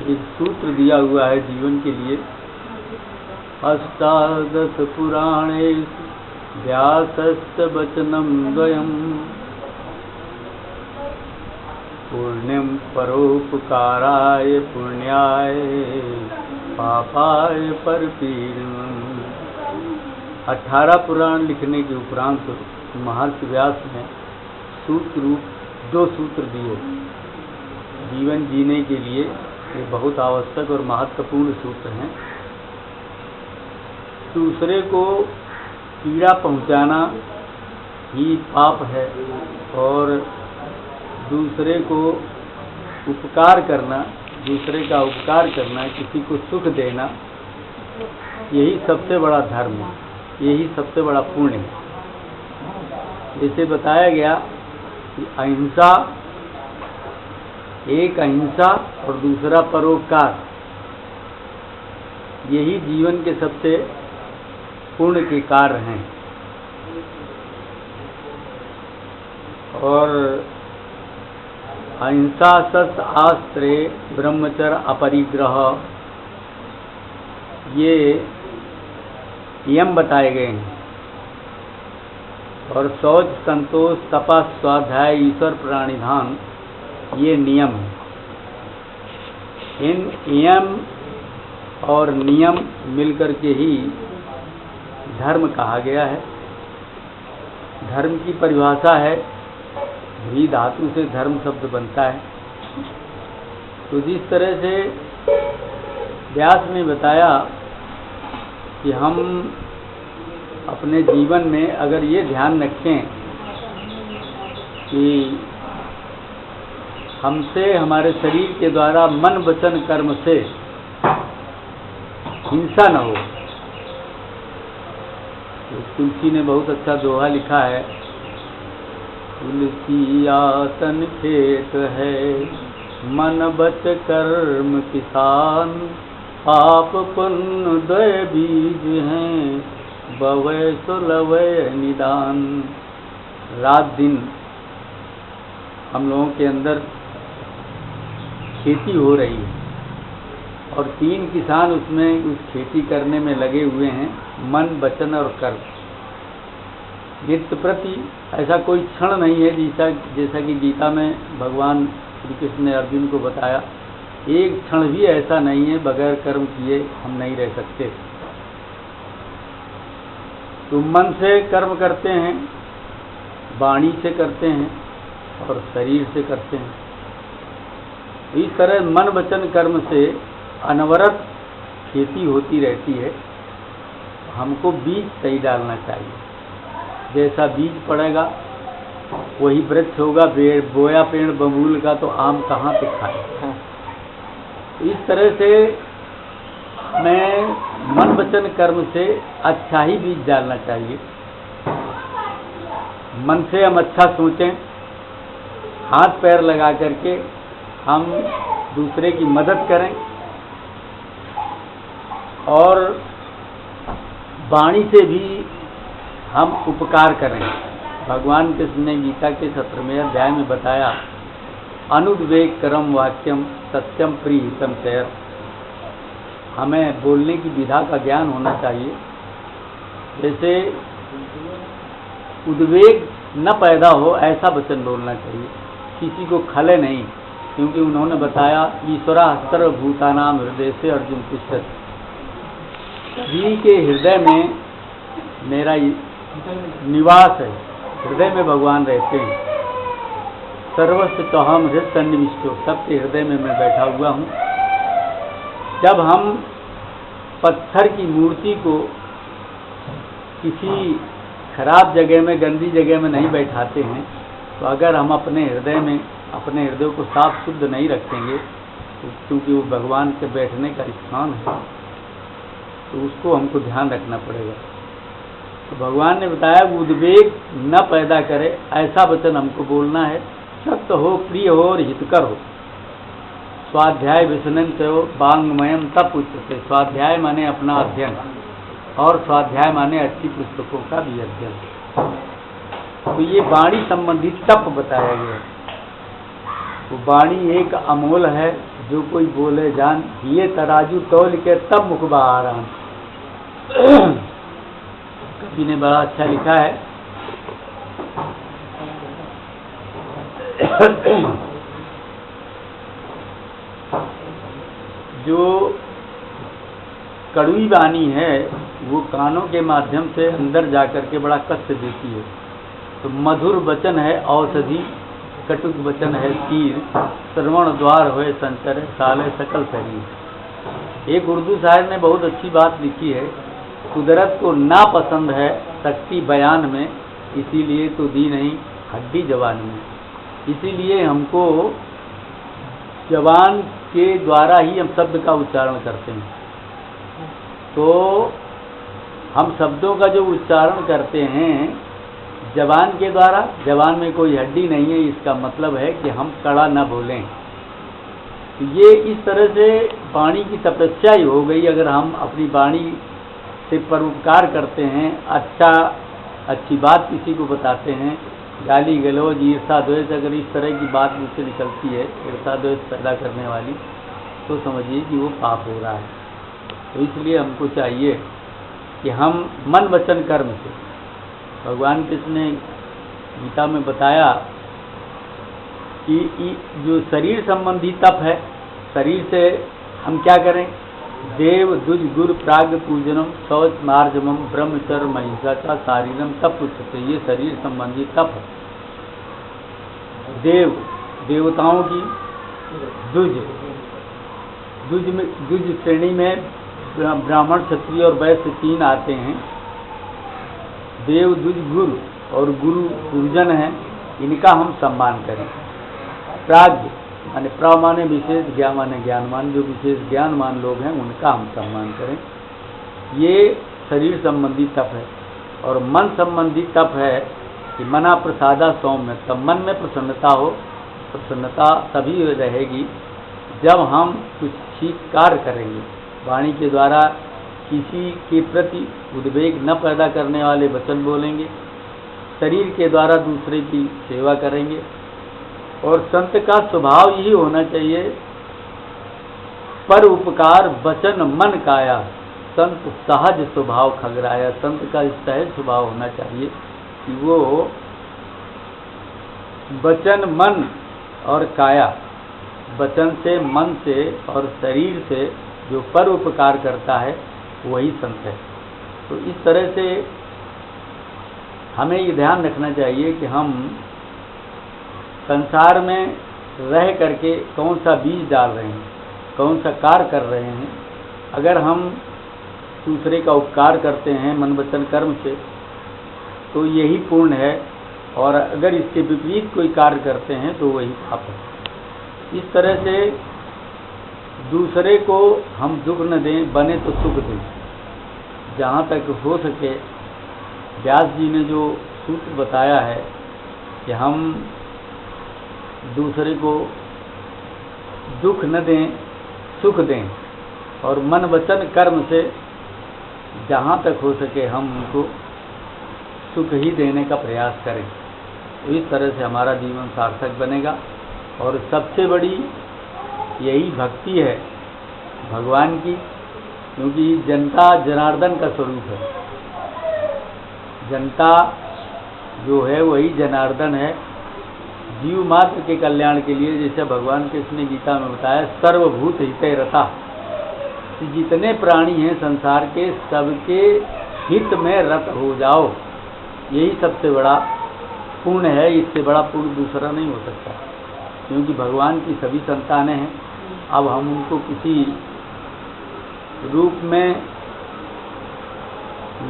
एक सूत्र दिया हुआ है जीवन के लिए। अष्टादश पुराणेषु व्यासस्य वचनं द्वयम् पुण्यं परोपकाराय पुण्याय पापाय परपीडनम्। 18 पुराण लिखने के उपरांत महर्षि व्यास ने सूत्र रूप 2 सूत्र दिए जीवन जीने के लिए। ये बहुत आवश्यक और महत्वपूर्ण सूत्र हैं। दूसरे को पीड़ा पहुंचाना ही पाप है और दूसरे को उपकार करना, दूसरे का उपकार करना, किसी को सुख देना, यही सबसे बड़ा धर्म है, यही सबसे बड़ा पुण्य है। जैसे बताया गया कि अहिंसा, एक अहिंसा और दूसरा परोपकार, यही जीवन के सबसे पुण्य के कार्य हैं। और अहिंसा शस्त्र आस्त्रे ब्रह्मचर्य अपरिग्रह, ये नियम बताए गए हैं। और शौच, संतोष, तपस, स्वाध्याय, ईश्वर प्रणिधान, ये नियम है। इन नियम और नियम मिलकर के ही धर्म कहा गया है। धर्म की परिभाषा है, भी धातु से धर्म शब्द बनता है। तो जिस तरह से व्यास ने बताया कि हम अपने जीवन में अगर ये ध्यान रखें कि हमसे, हमारे शरीर के द्वारा मन वचन कर्म से हिंसा न हो। तो तुलसी ने बहुत अच्छा दोहा लिखा है, तुलसी आसन खेत है मन बच कर्म किसान, पाप पुण्य द्वय बीज हैं बवै सुलवय निदान। रात दिन हम लोगों के अंदर खेती हो रही है और 3 किसान उसमें उस खेती करने में लगे हुए हैं, मन वचन और कर्म। नित्य प्रति ऐसा कोई क्षण नहीं है जैसा कि गीता में भगवान श्री कृष्ण ने अर्जुन को बताया, एक क्षण भी ऐसा नहीं है बगैर कर्म किए हम नहीं रह सकते। तो मन से कर्म करते हैं, वाणी से करते हैं और शरीर से करते हैं। इस तरह मन वचन कर्म से अनवरत खेती होती रहती है। हमको बीज सही डालना चाहिए। जैसा बीज पड़ेगा वही वृक्ष होगा। बोया पेड़ बबूल का तो आम कहाँ पे खाए। इस तरह से मैं मन वचन कर्म से अच्छा ही बीज डालना चाहिए। मन से हम अच्छा सोचें, हाथ पैर लगा करके हम दूसरे की मदद करें और वाणी से भी हम उपकार करें। भगवान कृष्ण ने गीता के 17वें अध्याय में बताया, अनुद्वेग करम वाक्यम सत्यम प्रियतम चेयर। हमें बोलने की विधा का ज्ञान होना चाहिए। जैसे उद्वेग न पैदा हो ऐसा वचन बोलना चाहिए, किसी को खले नहीं। क्योंकि उन्होंने बताया, ईश्वरा सर्वभूतानां हृदय से अर्जुन पुष्ट, सभी के हृदय में मेरा निवास है। हृदय में भगवान रहते हैं। सर्वस्व तो हम हृदय सन्निविष्टो, सबके हृदय में मैं बैठा हुआ हूँ। जब हम पत्थर की मूर्ति को किसी खराब जगह में, गंदी जगह में नहीं बैठाते हैं, तो अगर हम अपने हृदय में अपने हृदय को साफ शुद्ध नहीं रखेंगे, तो क्योंकि वो भगवान के बैठने का स्थान है, तो उसको हमको ध्यान रखना पड़ेगा। तो भगवान ने बताया उद्वेग न पैदा करे ऐसा वचन हमको बोलना है। सत्य हो, प्रिय हो और हितकर हो। स्वाध्याय विसनन से हो वांग्मयम तप उच्चते। स्वाध्याय माने अपना अध्ययन और स्वाध्याय माने अच्छी पुस्तकों का भी अध्ययन। तो ये वाणी संबंधी तप बताया गया है। तो वाणी एक अमोल है जो कोई बोले जान, ये तराजू तौल के तब मुख बहारान। कवि ने बड़ा अच्छा लिखा है। जो कड़वी वाणी है वो कानों के माध्यम से अंदर जाकर के बड़ा कष्ट देती है। तो मधुर वचन है औषधि, कटुक वचन है तीर, श्रवण द्वार होए संचर, साले सकल शरीर। एक उर्दू शायर ने बहुत अच्छी बात लिखी है, कुदरत को नापसंद है शक्ति बयान में, इसीलिए तो दी नहीं हड्डी जवान में। इसीलिए हमको जबान के द्वारा ही हम शब्द का उच्चारण करते हैं। तो हम शब्दों का जो उच्चारण करते हैं जबान के द्वारा, जबान में कोई हड्डी नहीं है, इसका मतलब है कि हम कड़ा न बोलें। तो ये इस तरह से वाणी की तपस्या ही हो गई। अगर हम अपनी वाणी से परोपकार करते हैं, अच्छी बात किसी को बताते हैं, गाली गलौज ईर्षा द्वेष अगर इस तरह की बात मुझसे निकलती है, ईर्षा द्वेष पैदा करने वाली, तो समझिए कि वो पाप हो रहा है। तो इसलिए हमको चाहिए कि हम मन वचन कर्म से, भगवान कृष्ण ने गीता में बताया कि जो शरीर संबंधी तप है, शरीर से हम क्या करें, देव दुज गुरु प्राग पूजनम शौच मार्जमम ब्रह्मचर्य महिषा का शारीरम तप उच्चते। ये शरीर संबंधी तप है। देवताओं की दुज श्रेणी में ब्राह्मण क्षत्रिय और वैश्य 3 आते हैं। देव दुज गुरु और गुरु गुरुजन हैं, इनका हम सम्मान करें। प्राज्ञ माने प्रा माने विशेष, ज्ञान माने ज्ञानवान, जो विशेष ज्ञानवान लोग हैं उनका हम सम्मान करें। ये शरीर संबंधी तप है। और मन संबंधी तप है कि मना प्रसादा सौम्य, तब मन में प्रसन्नता हो। प्रसन्नता तभी रहेगी जब हम कुछ ठीक कार्य करेंगे, वाणी के द्वारा किसी के प्रति उद्वेग न पैदा करने वाले वचन बोलेंगे, शरीर के द्वारा दूसरे की सेवा करेंगे। और संत का स्वभाव यही होना चाहिए, पर उपकार वचन मन काया, संत सहज स्वभाव खगराया। संत का सहज स्वभाव होना चाहिए कि वो वचन मन और काया, वचन से मन से और शरीर से जो पर उपकार करता है वही संत है। तो इस तरह से हमें ये ध्यान रखना चाहिए कि हम संसार में रह करके कौन सा बीज डाल रहे हैं, कौन सा कार्य कर रहे हैं। अगर हम दूसरे का उपकार करते हैं मन वचन कर्म से तो यही पूर्ण है, और अगर इसके विपरीत कोई कार्य करते हैं तो वही पाप है। इस तरह से दूसरे को हम दुख न दें, बने तो सुख दें। जहाँ तक हो सके व्यास जी ने जो सूत्र बताया है कि हम दूसरे को दुख न दें, सुख दें, और मन वचन कर्म से जहाँ तक हो सके हम उनको सुख ही देने का प्रयास करें। तो इस तरह से हमारा जीवन सार्थक बनेगा। और सबसे बड़ी यही भक्ति है भगवान की, क्योंकि जनता जनार्दन का स्वरूप है। जनता जो है वही जनार्दन है, जीव मात्र के कल्याण के लिए। जैसे भगवान कृष्ण ने गीता में बताया, सर्वभूत हिते रता, जितने प्राणी हैं संसार के सबके हित में रत हो जाओ। यही सबसे बड़ा पुण्य है, इससे बड़ा पुण्य दूसरा नहीं हो सकता, क्योंकि भगवान की सभी संतानें हैं। अब हम उनको किसी रूप में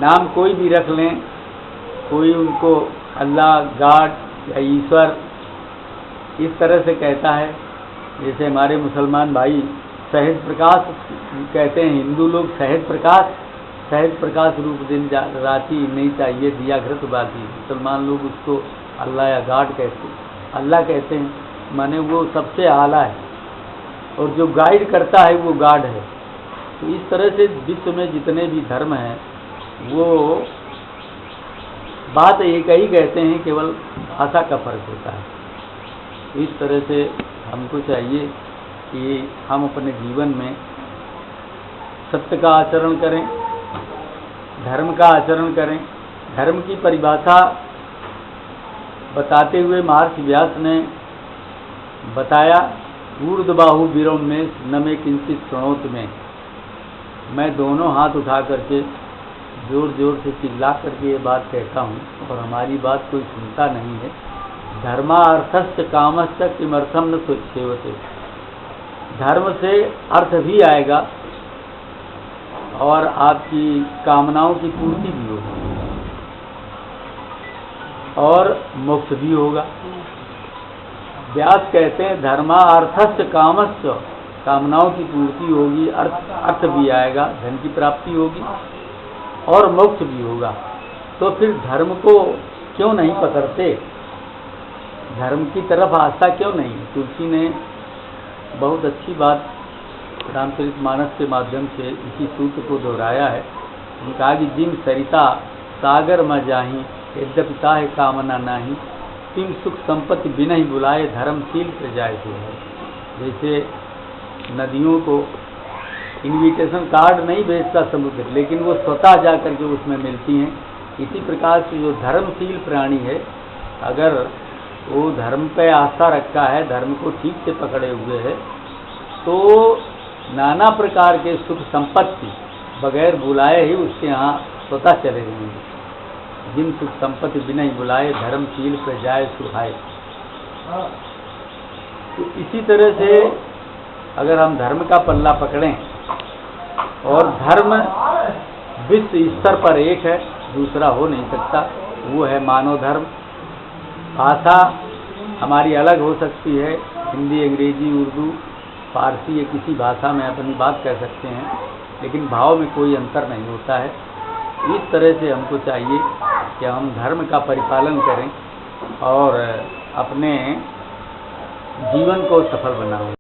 नाम कोई भी रख लें, कोई उनको अल्लाह, गॉड या ईश्वर इस तरह से कहता है। जैसे हमारे मुसलमान भाई सहज प्रकाश कहते हैं, हिंदू लोग सहज प्रकाश रूप दिन राति नहीं चाहिए दिया घृत बाती। मुसलमान लोग उसको अल्लाह या गॉड कहते हैं, अल्लाह कहते हैं, माने वो सबसे आला है, और जो गाइड करता है वो गॉड है। तो इस तरह से विश्व में जितने भी धर्म हैं वो बात एक ही कहते हैं, केवल भाषा का फर्क होता है। इस तरह से हमको चाहिए कि हम अपने जीवन में सत्य का आचरण करें, धर्म का आचरण करें। धर्म की परिभाषा बताते हुए महर्षि व्यास ने बताया, ऊर्ध्वबाहु विरोम्य न मे किंचित शृणोत में। मैं दोनों हाथ उठा करके जोर जोर से चिल्ला करके ये बात कहता हूँ और हमारी बात कोई सुनता नहीं है। धर्मार्थस्य कामस्य किमर्थम न सेवते। धर्म से अर्थ भी आएगा और आपकी कामनाओं की पूर्ति भी होगी और मोक्ष भी होगा। व्यास कहते हैं धर्मार्थस्य कामस्य, कामनाओं की पूर्ति होगी, अर्थ भी आएगा, धन की प्राप्ति होगी और मोक्ष भी होगा। तो फिर धर्म को क्यों नहीं पकड़ते, धर्म की तरफ आस्था क्यों नहीं। तुलसी ने बहुत अच्छी बात रामचरितमानस के माध्यम से इसी सूत्र को दोहराया है। उन्होंने कहा कि जिन सरिता सागर में जाही, यद्यपि ताहे कामना नाही, तिम सुख संपत्ति बिना ही बुलाए, धर्मशील से जाए तो है। जैसे नदियों को इनविटेशन कार्ड नहीं भेजता समुद्र, लेकिन वो स्वतः जा करके उसमें मिलती हैं। इसी प्रकार से जो धर्मशील प्राणी है, अगर वो धर्म पे आस्था रखता है, धर्म को ठीक से पकड़े हुए है, तो नाना प्रकार के सुख संपत्ति बगैर बुलाए ही उसके यहाँ स्वतः चले जाएंगे। जिन सुख संपत्ति बिना ही बुलाए, धर्मशील पे जाए सुहाए। तो इसी तरह से अगर हम धर्म का पल्ला पकड़ें, और धर्म विश्व स्तर पर एक है, दूसरा हो नहीं सकता, वो है मानव धर्म। भाषा हमारी अलग हो सकती है, हिंदी, अंग्रेजी, उर्दू, फारसी, या किसी भाषा में अपनी बात कह सकते हैं, लेकिन भाव में कोई अंतर नहीं होता है। इस तरह से हमको चाहिए कि हम धर्म का परिपालन करें और अपने जीवन को सफल बनाएं।